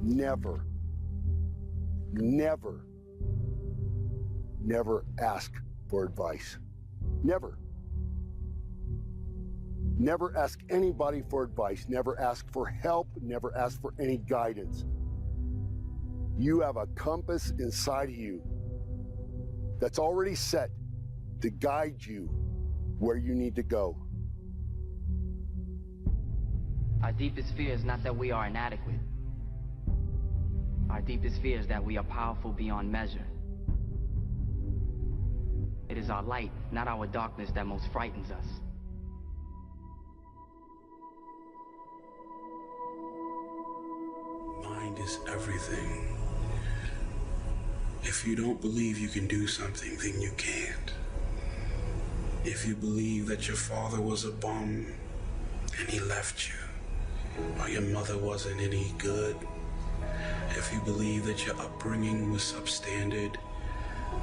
never, never, never ask for advice. Never. Never ask anybody for advice. Never ask for help. Never ask for any guidance. You have a compass inside of you that's already set to guide you where you need to go. Our deepest fear is not that we are inadequate. Our deepest fear is that we are powerful beyond measure. It is our light, not our darkness, that most frightens us. Mind is everything. If you don't believe you can do something, then you can't. If you believe that your father was a bum and he left you, or your mother wasn't any good, if you believe that your upbringing was substandard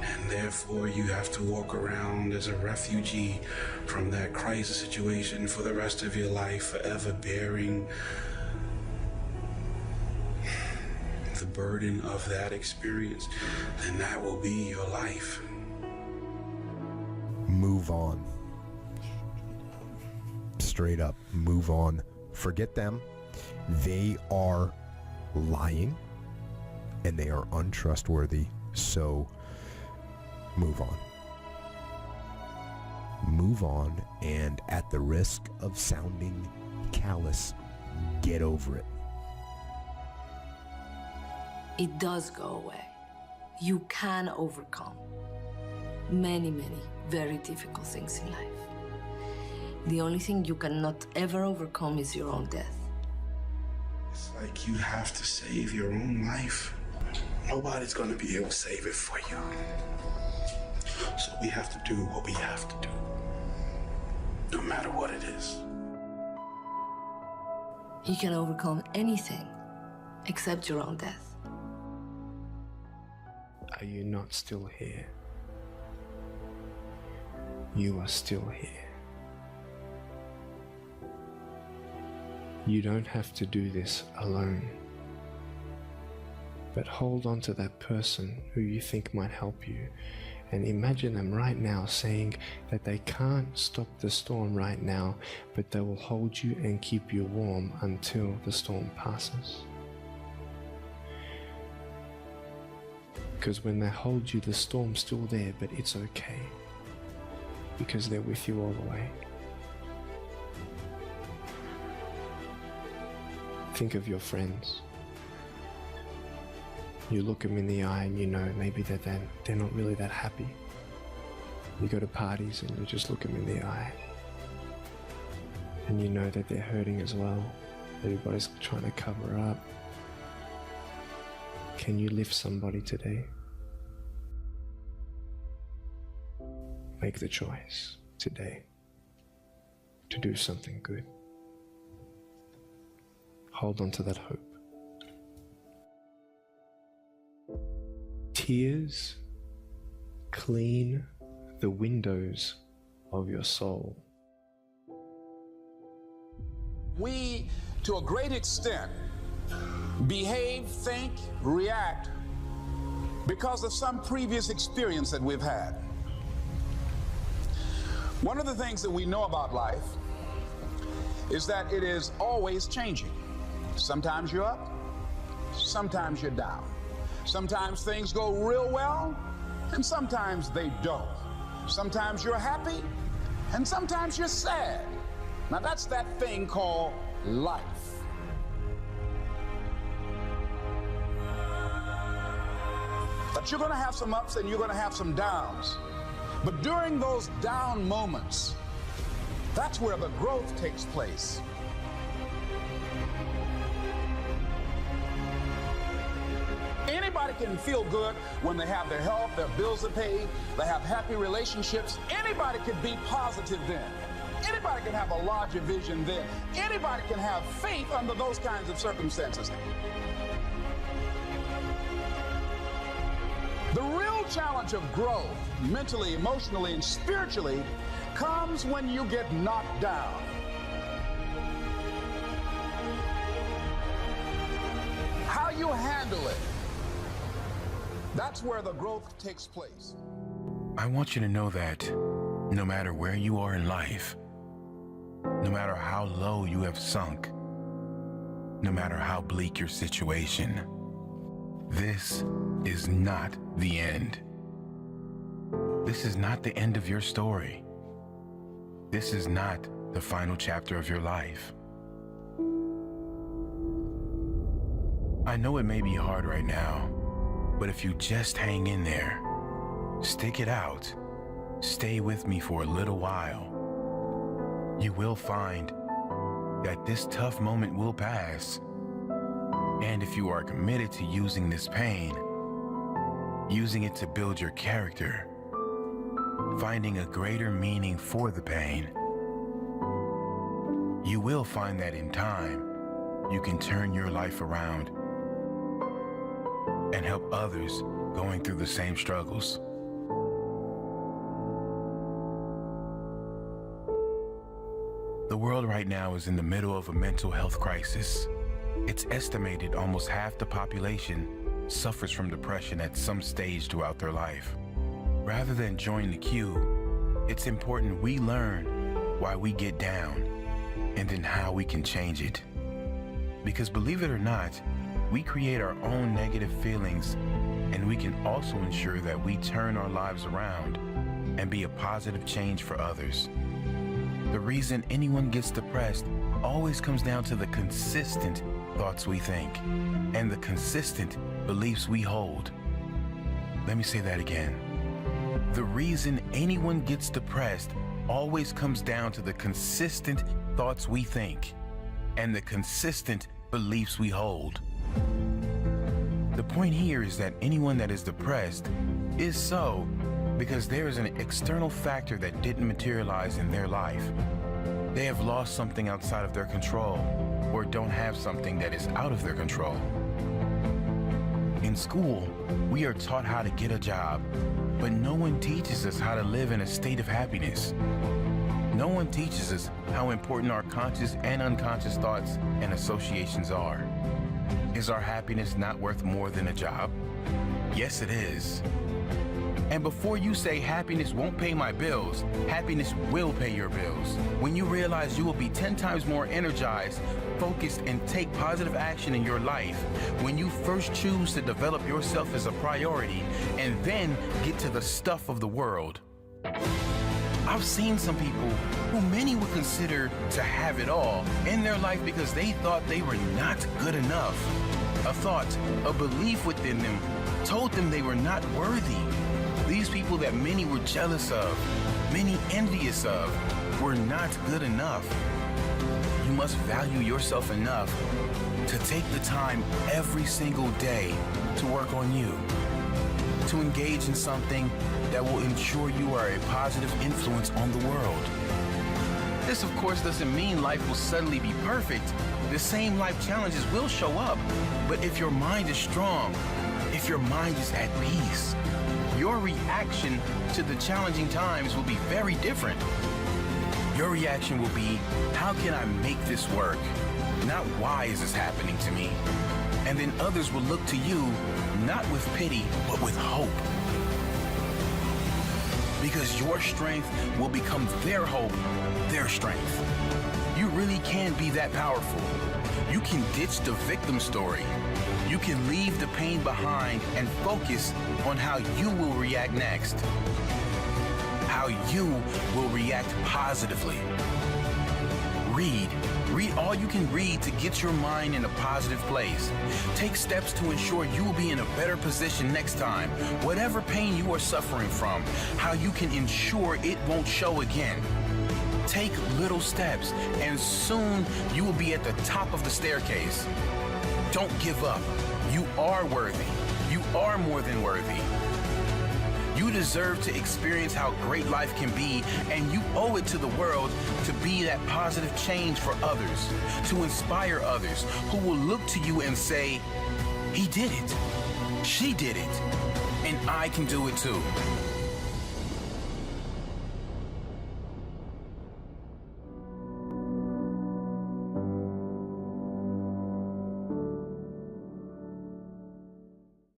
and therefore you have to walk around as a refugee from that crisis situation for the rest of your life, forever bearing the burden of that experience, then that will be your life. Move on. Straight up, move on. Forget them. They are lying and they are untrustworthy. So move on. Move on, and at the risk of sounding callous, get over it. It does go away. You can overcome many, many very difficult things in life. The only thing you cannot ever overcome is your own death. It's like you have to save your own life. Nobody's gonna be able to save it for you. So we have to do what we have to do, no matter what it is. You can overcome anything except your own death. Are you not still here? You are still here. You don't have to do this alone. But hold on to that person who you think might help you, and imagine them right now saying that they can't stop the storm right now, but they will hold you and keep you warm until the storm passes. Because when they hold you, the storm's still there, but it's okay, because they're with you all the way. Think of your friends. You look them in the eye and you know maybe they're not really that happy. You go to parties and you just look them in the eye and you know that they're hurting as well. Everybody's trying to cover up. Can you lift somebody today? Make the choice today to do something good. Hold on to that hope. Tears clean the windows of your soul. We, to a great extent, behave, think, react because of some previous experience that we've had. One of the things that we know about life is that it is always changing. Sometimes you're up, sometimes you're down. Sometimes things go real well, and sometimes they don't. Sometimes you're happy, and sometimes you're sad. Now that's that thing called life. But you're gonna have some ups and you're gonna have some downs. But during those down moments, that's where the growth takes place. Anybody can feel good when they have their health, their bills are paid, they have happy relationships. Anybody can be positive then. Anybody can have a larger vision then. Anybody can have faith under those kinds of circumstances. The real challenge of growth, mentally, emotionally, and spiritually, comes when you get knocked down. How you handle it, that's where the growth takes place. I want you to know that no matter where you are in life, no matter how low you have sunk, no matter how bleak your situation, this is not the end. This is not the end of your story. This is not the final chapter of your life. I know it may be hard right now, but if you just hang in there, stick it out, stay with me for a little while, you will find that this tough moment will pass. And if you are committed to using this pain, using it to build your character, finding a greater meaning for the pain, you will find that in time, you can turn your life around and help others going through the same struggles. The world right now is in the middle of a mental health crisis. It's estimated almost half the population suffers from depression at some stage throughout their life. Rather than join the queue, it's important we learn why we get down and then how we can change it. Because believe it or not, we create our own negative feelings, and we can also ensure that we turn our lives around and be a positive change for others. The reason anyone gets depressed always comes down to the consistent thoughts we think and the consistent beliefs we hold. Let me say that again. The reason anyone gets depressed always comes down to the consistent thoughts we think and the consistent beliefs we hold. The point here is that anyone that is depressed is so because there is an external factor that didn't materialize in their life. They have lost something outside of their control or don't have something that is out of their control. In school, we are taught how to get a job, but no one teaches us how to live in a state of happiness. No one teaches us how important our conscious and unconscious thoughts and associations are. Is our happiness not worth more than a job? Yes, it is. And before you say happiness won't pay my bills, happiness will pay your bills. When you realize you will be 10 times more energized, focused, and take positive action in your life, when you first choose to develop yourself as a priority and then get to the stuff of the world. I've seen some people who many would consider to have it all in their life because they thought they were not good enough. A thought, a belief within them told them they were not worthy. These people that many were jealous of, many envious of, were not good enough. You must value yourself enough to take the time every single day to work on you, to engage in something that will ensure you are a positive influence on the world. This, of course, doesn't mean life will suddenly be perfect. The same life challenges will show up. But if your mind is strong, if your mind is at peace, your reaction to the challenging times will be very different. Your reaction will be, how can I make this work? Not why is this happening to me? And then others will look to you, not with pity, but with hope. Because your strength will become their hope, their strength. You really can be that powerful. You can ditch the victim story. You can leave the pain behind and focus on how you will react next. How you will react positively. Read all you can read to get your mind in a positive place. Take steps to ensure you will be in a better position next time. Whatever pain you are suffering from, how you can ensure it won't show again. Take little steps, and soon you will be at the top of the staircase. Don't give up. You are worthy. You are more than worthy. You deserve to experience how great life can be, and you owe it to the world to be that positive change for others, to inspire others who will look to you and say, he did it, she did it, and I can do it too.